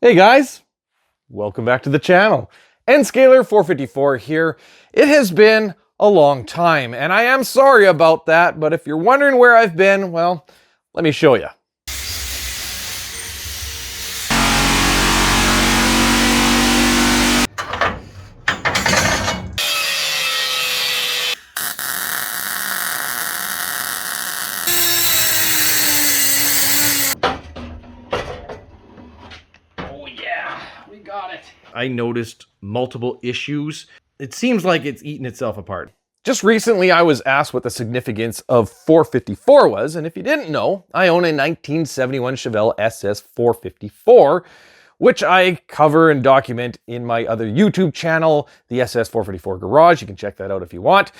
Hey guys, welcome back to the channel. Nscaler454 here. It has been a long time, and I am sorry about that, but if you're wondering where I've been, well, let me show you. Oh yeah, we got it. I noticed multiple issues. It seems like it's eaten itself apart. Just recently, I was asked what the significance of 454 was, and if you didn't know, I own a 1971 Chevelle SS 454, which I cover and document in my other YouTube channel, the SS 454 Garage. You can check that out if you want.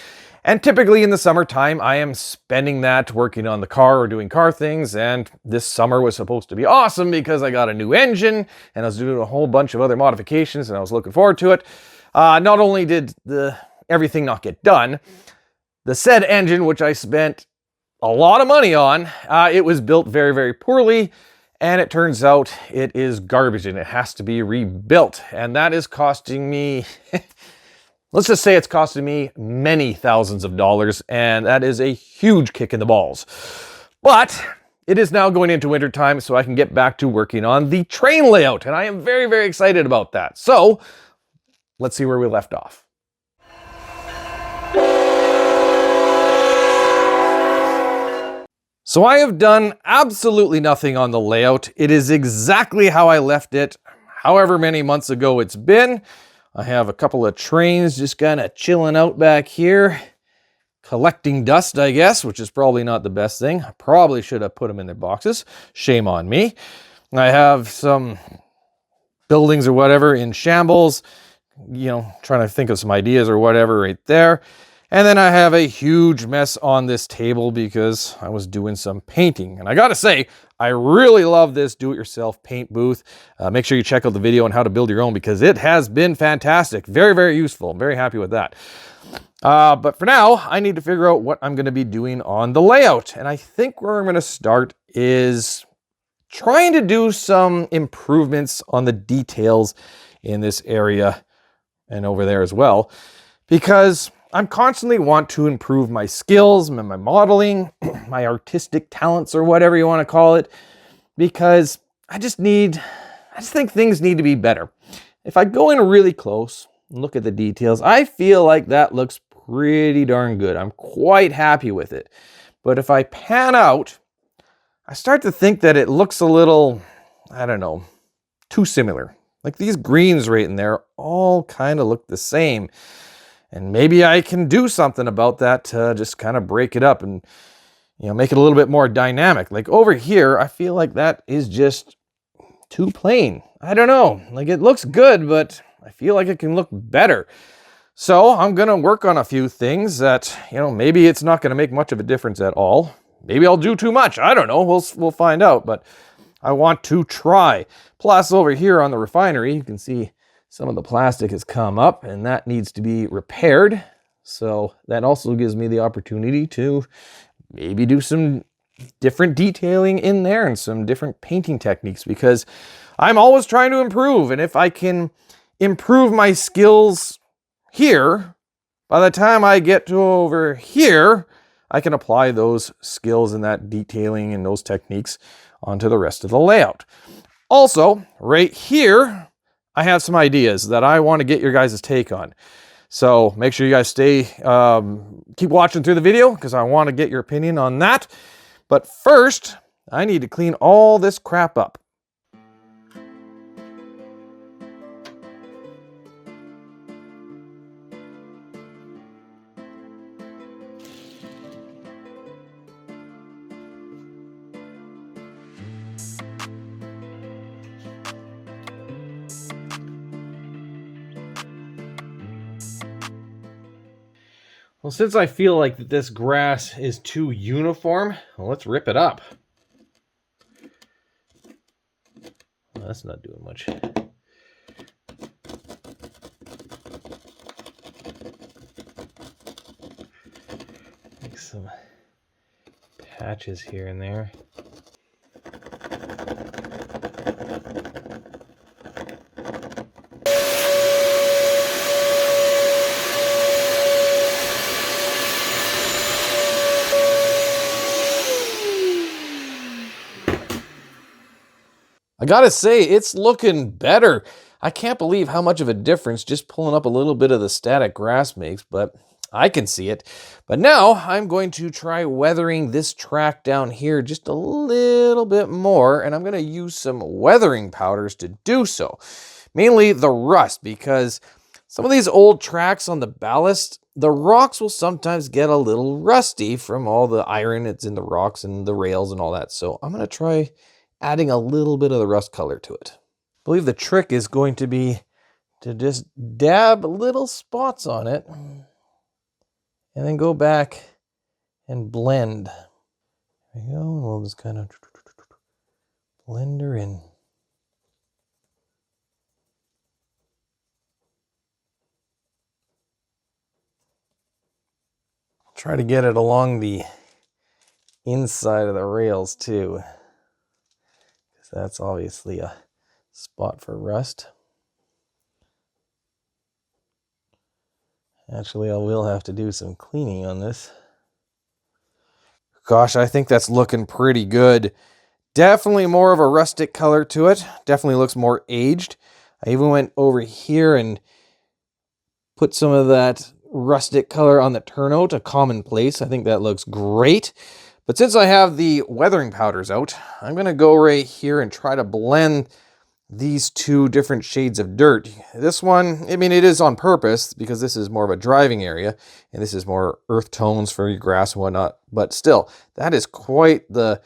And typically in the summertime, I am spending that working on the car or doing car things, and this summer was supposed to be awesome because I got a new engine, and I was doing a whole bunch of other modifications, and I was looking forward to it. Not only did everything not get done, the said engine, which I spent a lot of money on, it was built very, very poorly, and it turns out it is garbage and it has to be rebuilt. And that is costing me, let's just say it's costing me many thousands of dollars, and that is a huge kick in the balls. But it is now going into winter time, so I can get back to working on the train layout, and I am very, very excited about that. So let's see where we left off. So I have done absolutely nothing on the layout. It is exactly how I left it, however many months ago it's been. I have a couple of trains just kind of chilling out back here, collecting dust, I guess, which is probably not the best thing. I probably should have put them in their boxes. Shame on me. I have some buildings or whatever in shambles, trying to think of some ideas or whatever right there. And then I have a huge mess on this table because I was doing some painting. And I gotta say, I really love this do-it-yourself paint booth. Make sure you check out the video on how to build your own because it has been fantastic. Very, very useful. I'm very happy with that. But for now, I need to figure out what I'm gonna be doing on the layout. And I think where I'm gonna start is trying to do some improvements on the details in this area and over there as well, because I'm constantly want to improve my skills, my modeling, my artistic talents, or whatever you want to call it, because I just think things need to be better. If I go in really close and look at the details, I feel like that looks pretty darn good. I'm quite happy with it. But if I pan out, I start to think that it looks a little, I don't know, too similar. Like these greens right in there all kind of look the same. And maybe I can do something about that to just kind of break it up and, make it a little bit more dynamic. Like over here, I feel like that is just too plain. I don't know. Like it looks good, but I feel like it can look better. So I'm going to work on a few things that, maybe it's not going to make much of a difference at all. Maybe I'll do too much. I don't know. We'll find out, but I want to try. Plus over here on the refinery, you can see some of the plastic has come up and that needs to be repaired. So that also gives me the opportunity to maybe do some different detailing in there and some different painting techniques because I'm always trying to improve. And if I can improve my skills here, by the time I get to over here, I can apply those skills and that detailing and those techniques onto the rest of the layout. Also, right here, I have some ideas that I want to get your guys' take on. So make sure you guys keep watching through the video because I want to get your opinion on that. But first, I need to clean all this crap up. Well, since I feel like this grass is too uniform, well, let's rip it up. Well, that's not doing much. Make some patches here and there. gotta say, it's looking better. I can't believe how much of a difference just pulling up a little bit of the static grass makes, but I can see it. But now I'm going to try weathering this track down here just a little bit more, and I'm going to use some weathering powders to do so. Mainly the rust, because some of these old tracks on the ballast, the rocks will sometimes get a little rusty from all the iron that's in the rocks and the rails and all that. So I'm going to try adding a little bit of the rust color to it. I believe the trick is going to be to just dab little spots on it and then go back and blend. There we go, and we'll just kind of blend her in. Try to get it along the inside of the rails too, because that's obviously a spot for rust. Actually, I will have to do some cleaning on this. Gosh, I think that's looking pretty good. Definitely more of a rustic color to it. Definitely looks more aged. I even went over here and put some of that rustic color on the turnout, a commonplace. I think that looks great. But since I have the weathering powders out, I'm going to go right here and try to blend these two different shades of dirt. This one, I mean, it is on purpose because this is more of a driving area and this is more earth tones for your grass and whatnot. But still, that is quite the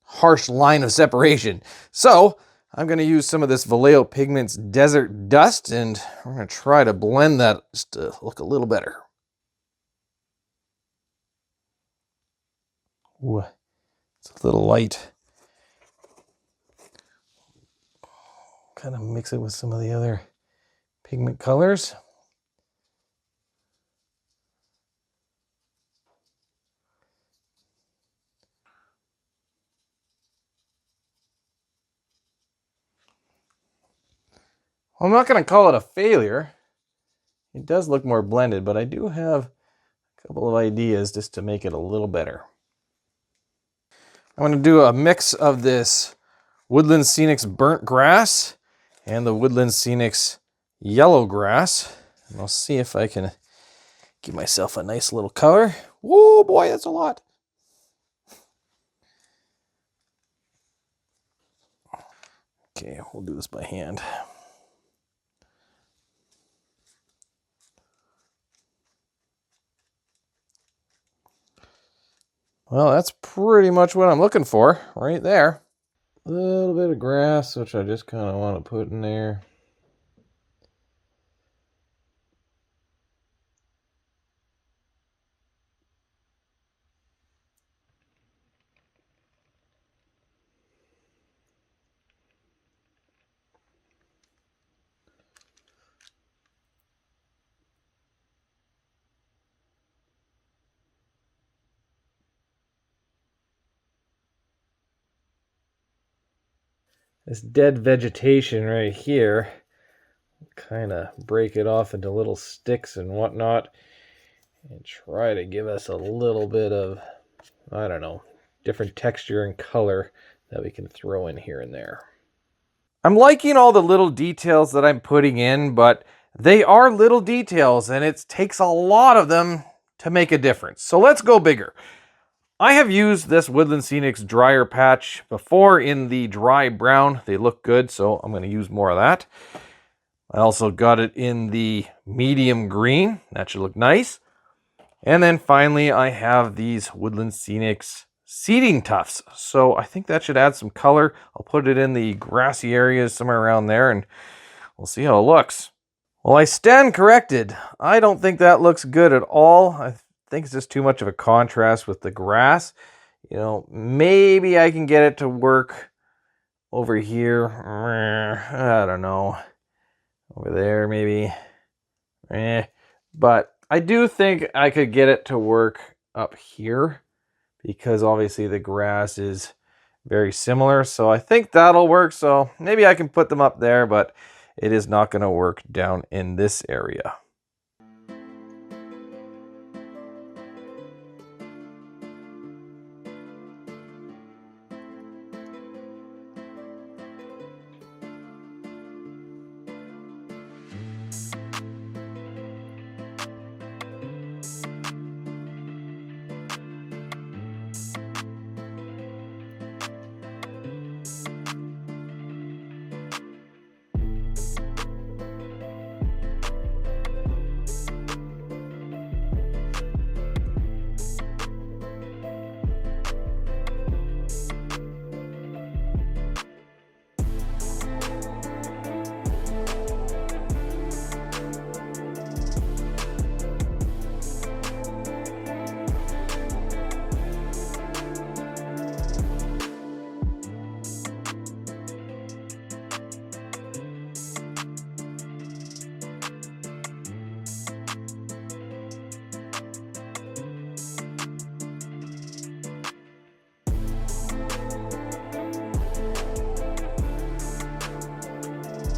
harsh line of separation. So I'm going to use some of this Vallejo Pigments Desert Dust, and we're going to try to blend that just to look a little better. Ooh, it's a little light. Kind of mix it with some of the other pigment colors. I'm not going to call it a failure. It does look more blended, but I do have a couple of ideas just to make it a little better. I'm going to do a mix of this Woodland Scenics Burnt Grass and the Woodland Scenics Yellow Grass. And I'll see if I can give myself a nice little color. Whoa, boy, that's a lot. Okay, we'll do this by hand. Well, that's pretty much what I'm looking for right there. A little bit of grass, which I just kind of want to put in there. This dead vegetation right here, kind of break it off into little sticks and whatnot and try to give us a little bit of, I don't know, different texture and color that we can throw in here and there. I'm liking all the little details that I'm putting in, but they are little details and it takes a lot of them to make a difference. So let's go bigger. I have used this Woodland Scenics dryer patch before in the dry brown. They look good, so I'm going to use more of that. I also got it in the medium green. That should look nice. And then finally, I have these Woodland Scenics seeding tufts. So I think that should add some color. I'll put it in the grassy areas somewhere around there, and we'll see how it looks. Well, I stand corrected. I don't think that looks good at all. I think it's just too much of a contrast with the grass. You know, maybe I can get it to work over here. I don't know. Over there, maybe. But I do think I could get it to work up here because obviously the grass is very similar. So I think that'll work. So maybe I can put them up there, but it is not going to work down in this area.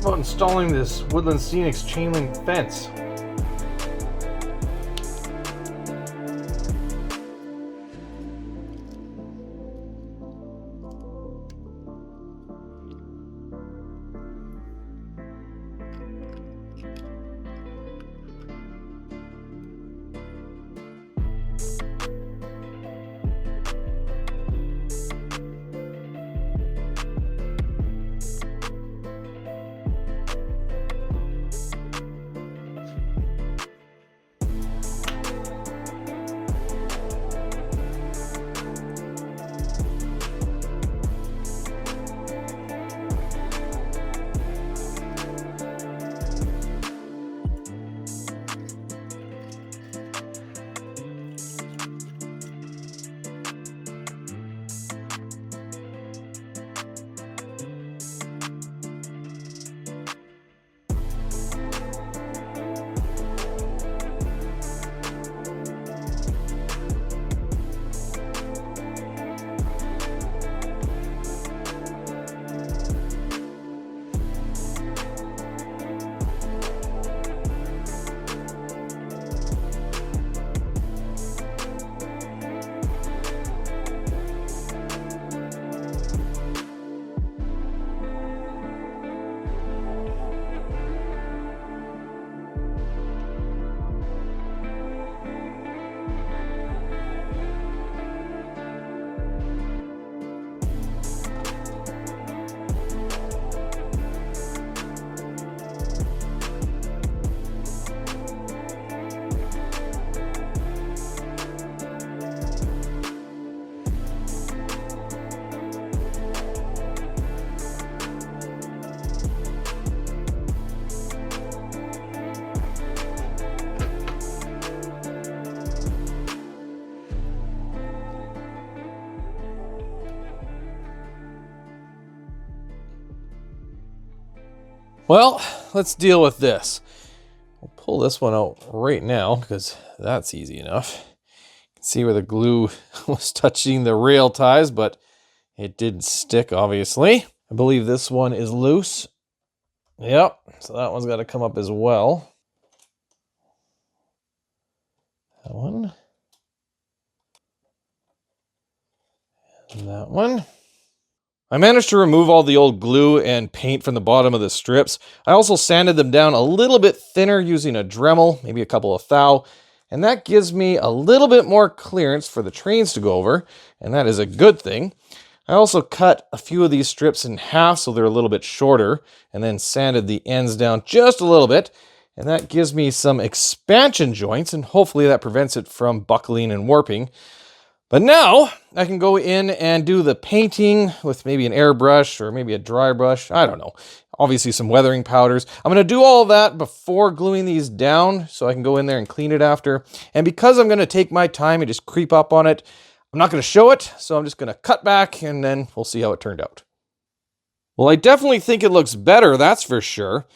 About installing this Woodland Scenics chain link fence. Well, let's deal with this. We'll pull this one out right now because that's easy enough. You can see where the glue was touching the rail ties, but it didn't stick, obviously. I believe this one is loose. Yep, so that one's got to come up as well. That one. And that one. I managed to remove all the old glue and paint from the bottom of the strips. I also sanded them down a little bit thinner using a Dremel, maybe a couple of thou, and that gives me a little bit more clearance for the trains to go over, and that is a good thing. I also cut a few of these strips in half so they're a little bit shorter, and then sanded the ends down just a little bit, and that gives me some expansion joints, and hopefully that prevents it from buckling and warping. But now I can go in and do the painting with maybe an airbrush or maybe a dry brush. I don't know. Obviously some weathering powders. I'm going to do all that before gluing these down so I can go in there and clean it after. And because I'm going to take my time and just creep up on it, I'm not going to show it. So I'm just going to cut back and then we'll see how it turned out. Well, I definitely think it looks better, that's for sure.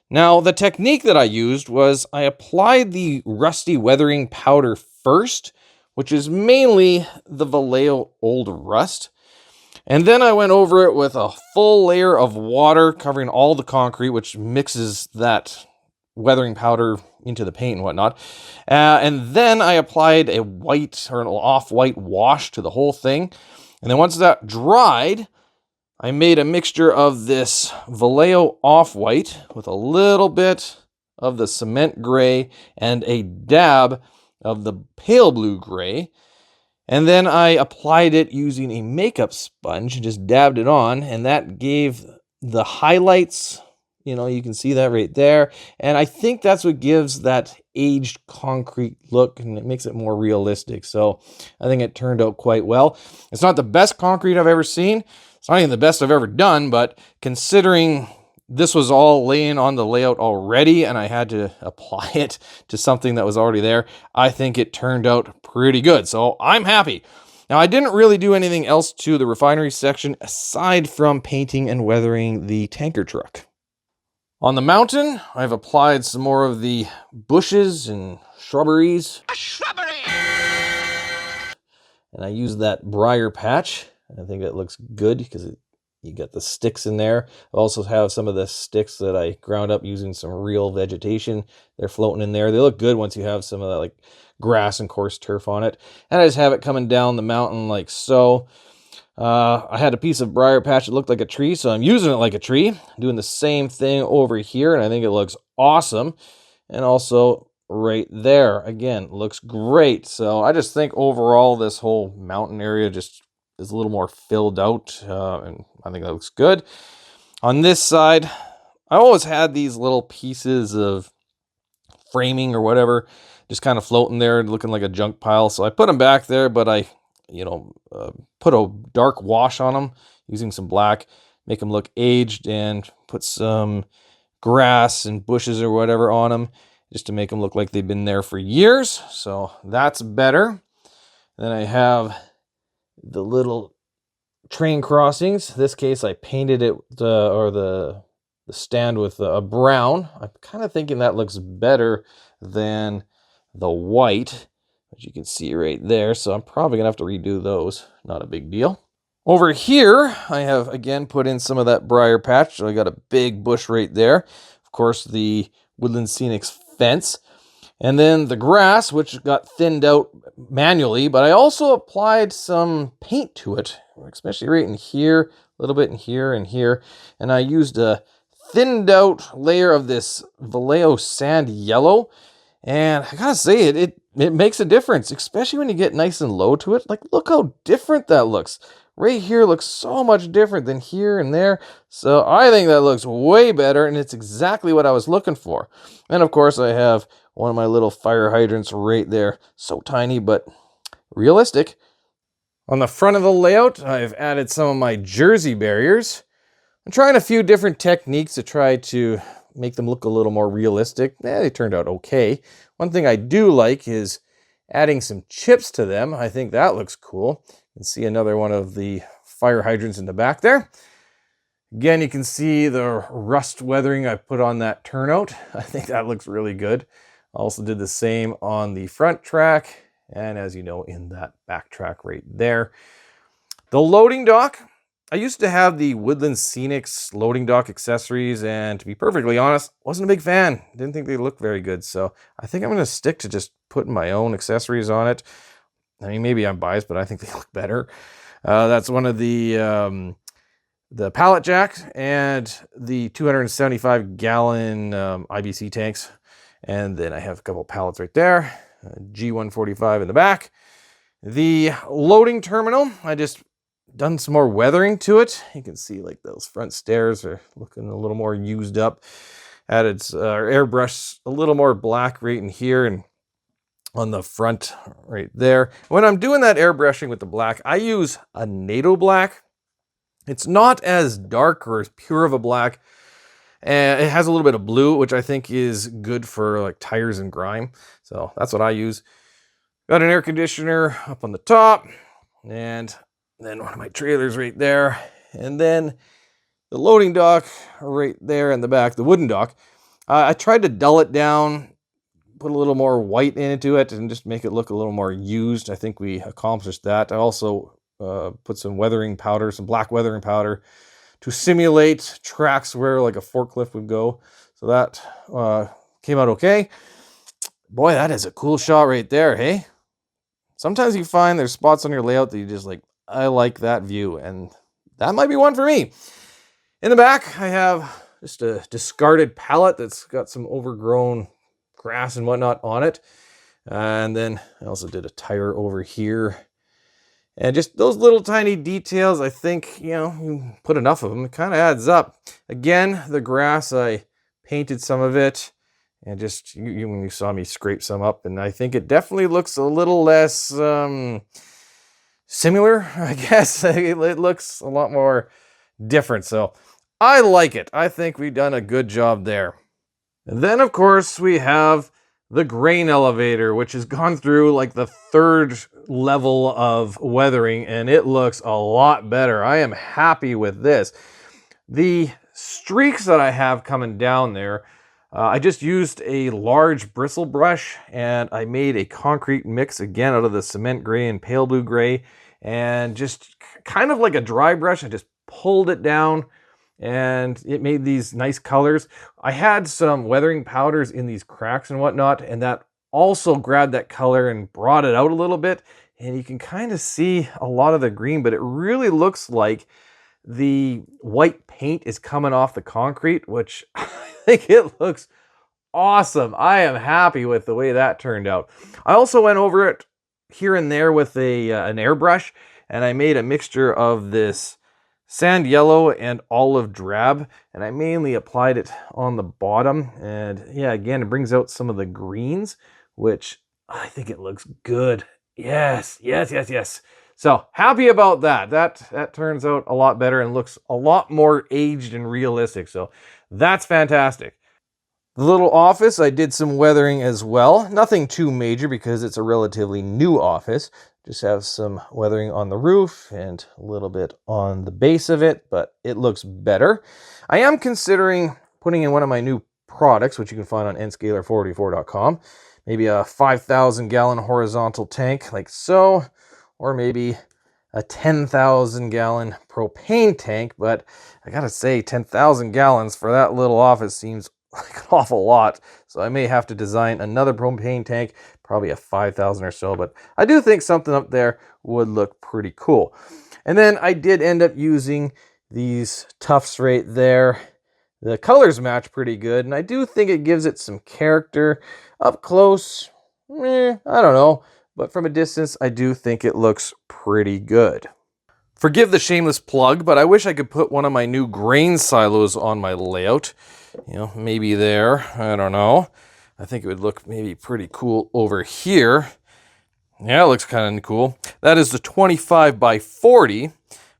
Now, the technique that I used was I applied the rusty weathering powder first, which is mainly the Vallejo Old Rust. And then I went over it with a full layer of water covering all the concrete, which mixes that weathering powder into the paint and whatnot. And then I applied a white or an off-white wash to the whole thing. And then once that dried, I made a mixture of this Vallejo off-white with a little bit of the cement gray and a dab of the pale blue gray. And then I applied it using a makeup sponge and just dabbed it on, and that gave the highlights. You know, you can see that right there. And I think that's what gives that aged concrete look, and it makes it more realistic. So I think it turned out quite well. It's not the best concrete I've ever seen. It's not even the best I've ever done, but considering this was all laying on the layout already and I had to apply it to something that was already there, I think it turned out pretty good. So I'm happy. Now, I didn't really do anything else to the refinery section aside from painting and weathering the tanker truck. On the mountain, I've applied some more of the bushes and shrubberies. A shrubbery! And I used that briar patch. I think it looks good because you got the sticks in there. I also have some of the sticks that I ground up using some real vegetation. They're floating in there. They look good once you have some of that like grass and coarse turf on it. And I just have it coming down the mountain like so. I had a piece of briar patch that looked like a tree, so I'm using it like a tree. Doing the same thing over here, and I think it looks awesome. And also right there, again, looks great. So I just think overall this whole mountain area just is a little more filled out, and I think that looks good. On this side, I always had these little pieces of framing or whatever just kind of floating there looking like a junk pile, so I put them back there, but I put a dark wash on them using some black, make them look aged, and put some grass and bushes or whatever on them just to make them look like they've been there for years. So that's better. Then I have the little train crossings. This case I painted it the stand with a brown. I'm kind of thinking that looks better than the white, as you can see right there. So I'm probably gonna have to redo those. Not a big deal. Over here, I have again put in some of that briar patch. So I got a big bush right there. Of course, the Woodland Scenics fence. And then the grass, which got thinned out manually, but I also applied some paint to it, especially right in here, a little bit in here and here. And I used a thinned out layer of this Vallejo sand yellow. And I gotta say, it makes a difference, especially when you get nice and low to it. Like, look how different that looks. Right here looks so much different than here and there. So I think that looks way better, and it's exactly what I was looking for. And of course, I have one of my little fire hydrants right there. So tiny, but realistic. On the front of the layout, I've added some of my Jersey barriers. I'm trying a few different techniques to try to make them look a little more realistic. They turned out okay. One thing I do like is adding some chips to them. I think that looks cool. You can see another one of the fire hydrants in the back there. Again, you can see the rust weathering I put on that turnout. I think that looks really good. I also did the same on the front track, and as you know, in that back track right there. The loading dock, I used to have the Woodland Scenics loading dock accessories, and to be perfectly honest, wasn't a big fan. Didn't think they looked very good, so I think I'm going to stick to just putting my own accessories on it. I mean, maybe I'm biased, but I think they look better. That's one of the pallet jacks and the 275-gallon IBC tanks. And then I have a couple pallets right there, G145 in the back. The loading terminal, I just done some more weathering to it. You can see like those front stairs are looking a little more used up. Added airbrush a little more black right in here and on the front right there. When I'm doing that airbrushing with the black, I use a NATO black. It's not as dark or as pure of a black. And it has a little bit of blue, which I think is good for like tires and grime. So that's what I use. Got an air conditioner up on the top, and then one of my trailers right there. And then the loading dock right there in the back, the wooden dock. I tried to dull it down, put a little more white into it, and just make it look a little more used. I think we accomplished that. I also put some weathering powder, some black weathering powder, to simulate tracks where like a forklift would go. So that came out okay. Boy, that is a cool shot right there, hey? Sometimes you find there's spots on your layout that you just like, I like that view, and that might be one for me. In the back, I have just a discarded pallet that's got some overgrown grass and whatnot on it. And then I also did a tire over here. And just those little tiny details, I think, you put enough of them, it kind of adds up. Again, the grass, I painted some of it, and just, when you saw me scrape some up, and I think it definitely looks a little less similar, I guess. It looks a lot more different, so I like it. I think we've done a good job there. And then, of course, we have the grain elevator, which has gone through like the 3rd level of weathering, and it looks a lot better. I am happy with this. The streaks that I have coming down there, I just used a large bristle brush, and I made a concrete mix again out of the cement gray and pale blue gray, and just kind of like a dry brush, I just pulled it down, and it made these nice colors. I had some weathering powders in these cracks and whatnot, and that also grabbed that color and brought it out a little bit. And you can kind of see a lot of the green, but it really looks like the white paint is coming off the concrete, which I think it looks awesome. I am happy with the way that turned out. I also went over it here and there with an airbrush, and I made a mixture of this sand yellow and olive drab, and I mainly applied it on the bottom. And yeah, again, it brings out some of the greens, which I think it looks good. Yes. So happy about that. That turns out a lot better and looks a lot more aged and realistic. So that's fantastic. The little office, I did some weathering as well. Nothing too major because it's a relatively new office. Just have some weathering on the roof and a little bit on the base of it, but it looks better. I am considering putting in one of my new products, which you can find on nscaler484.com. Maybe a 5,000 gallon horizontal tank like so, or maybe a 10,000 gallon propane tank. But I gotta say, 10,000 gallons for that little office seems like an awful lot. So I may have to design another propane tank, probably a 5,000 or so, but I do think something up there would look pretty cool. And then I did end up using these tufts right there. The colors match pretty good, and I do think it gives it some character. Up close, I don't know, but from a distance, I do think it looks pretty good. Forgive the shameless plug, but I wish I could put one of my new grain silos on my layout. Maybe there, I don't know. I think it would look maybe pretty cool over here. Yeah, it looks kind of cool. That is the 25 by 40.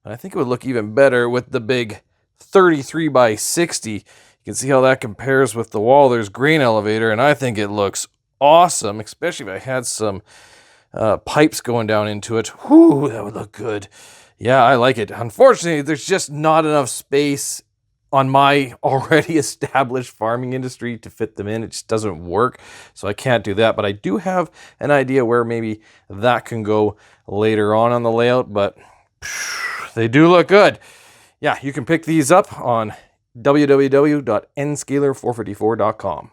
I think it would look even better with the big 33 by 60. You can see how that compares with the Walthers grain elevator, and I think it looks awesome, especially if I had some pipes going down into it. Whoo, that would look good. Yeah, I like it. Unfortunately, there's just not enough space on my already established farming industry to fit them in. It just doesn't work, so I can't do that. But I do have an idea where maybe that can go later on the layout, but they do look good. Yeah, you can pick these up on www.nscaler454.com.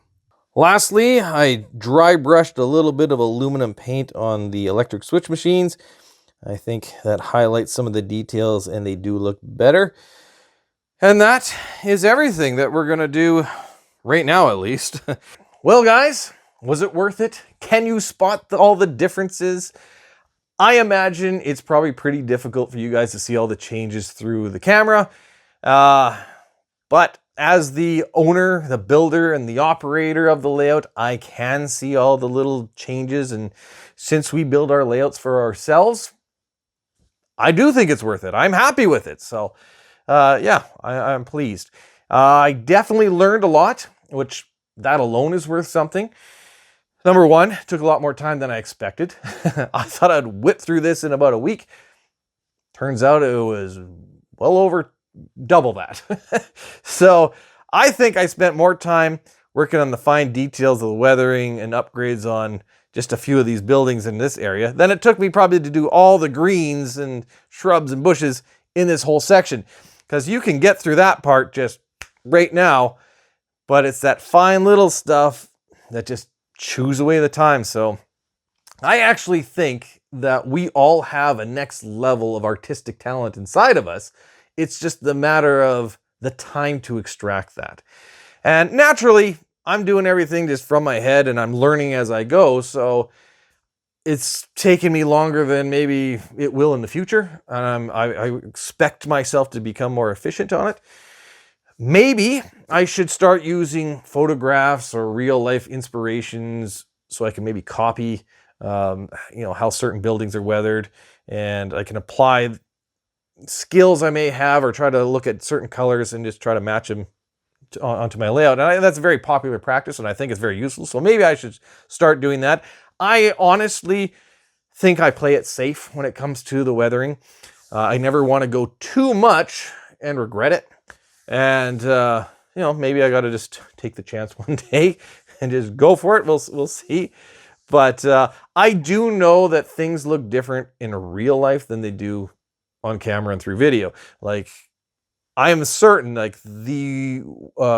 Lastly, I dry brushed a little bit of aluminum paint on the electric switch machines. I think that highlights some of the details and they do look better. And that is everything that we're going to do right now, at least. Well, guys, was it worth it? Can you spot all the differences? I imagine it's probably pretty difficult for you guys to see all the changes through the camera. But as the owner, the builder, and the operator of the layout, I can see all the little changes. And since we build our layouts for ourselves, I do think it's worth it. I'm happy with it. So yeah, I'm pleased. I definitely learned a lot, which that alone is worth something. Number one, it took a lot more time than I expected. I thought I'd whip through this in about a week. Turns out it was well over double that. So I think I spent more time working on the fine details of the weathering and upgrades on just a few of these buildings in this area than it took me probably to do all the greens and shrubs and bushes in this whole section. Because you can get through that part just right now, but it's that fine little stuff that just chews away the time. So I actually think that we all have a next level of artistic talent inside of us. It's just the matter of the time to extract that. And naturally, I'm doing everything just from my head and I'm learning as I go. So it's taken me longer than maybe it will in the future. I expect myself to become more efficient on it. Maybe I should start using photographs or real life inspirations so I can maybe copy, how certain buildings are weathered, and I can apply skills I may have or try to look at certain colors and just try to match them onto my layout. And that's a very popular practice, and I think it's very useful. So maybe I should start doing that. I honestly think I play it safe when it comes to the weathering. I never want to go too much and regret it. And, maybe I got to just take the chance one day and just go for it. We'll see. But I do know that things look different in real life than they do on camera and through video. Like, I am certain, like, the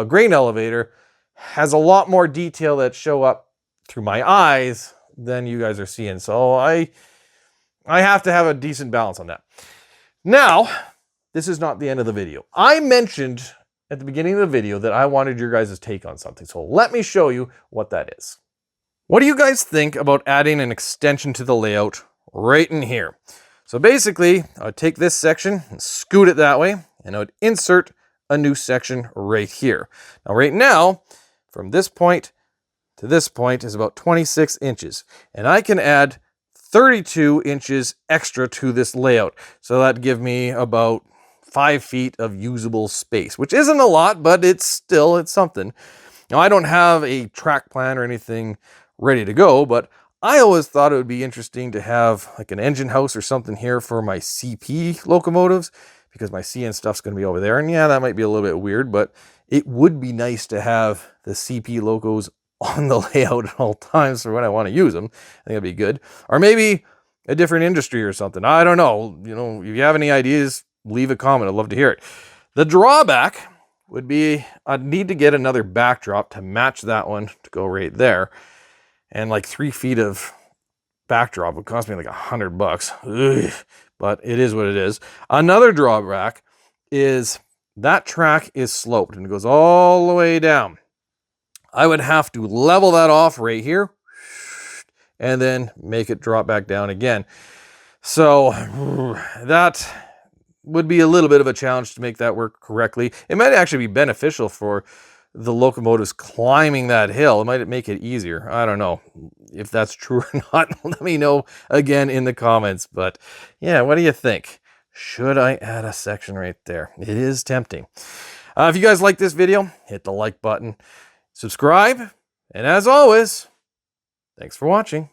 grain elevator has a lot more detail that show up through my eyes than you guys are seeing. So I have to have a decent balance on that. Now, this is not the end of the video. I mentioned at the beginning of the video that I wanted your guys' take on something. So let me show you what that is. What do you guys think about adding an extension to the layout right in here? So basically, I would take this section and scoot it that way, and I would insert a new section right here. Now, right now, from this point to this point is about 26 inches, and I can add 32 inches extra to this layout. So that'd give me about 5 feet of usable space, which isn't a lot, but it's something. Now, I don't have a track plan or anything ready to go, but I always thought it would be interesting to have like an engine house or something here for my CP locomotives, because my CN stuff's going to be over there. And yeah, that might be a little bit weird, but it would be nice to have the CP locos on the layout at all times for when I want to use them. I think that'd be good. Or maybe a different industry or something. I don't know. If you have any ideas, leave a comment. I'd love to hear it. The drawback would be I'd need to get another backdrop to match that one to go right there. And like 3 feet of backdrop would cost me like $100. Ugh. But it is what it is. Another drawback is that track is sloped and it goes all the way down. I would have to level that off right here and then make it drop back down again. So that would be a little bit of a challenge to make that work correctly. It might actually be beneficial for the locomotives climbing that hill. It might make it easier. I don't know if that's true or not. Let me know again in the comments. But yeah, what do you think? Should I add a section right there? It is tempting. If you guys like this video, hit the like button, subscribe, and as always, thanks for watching.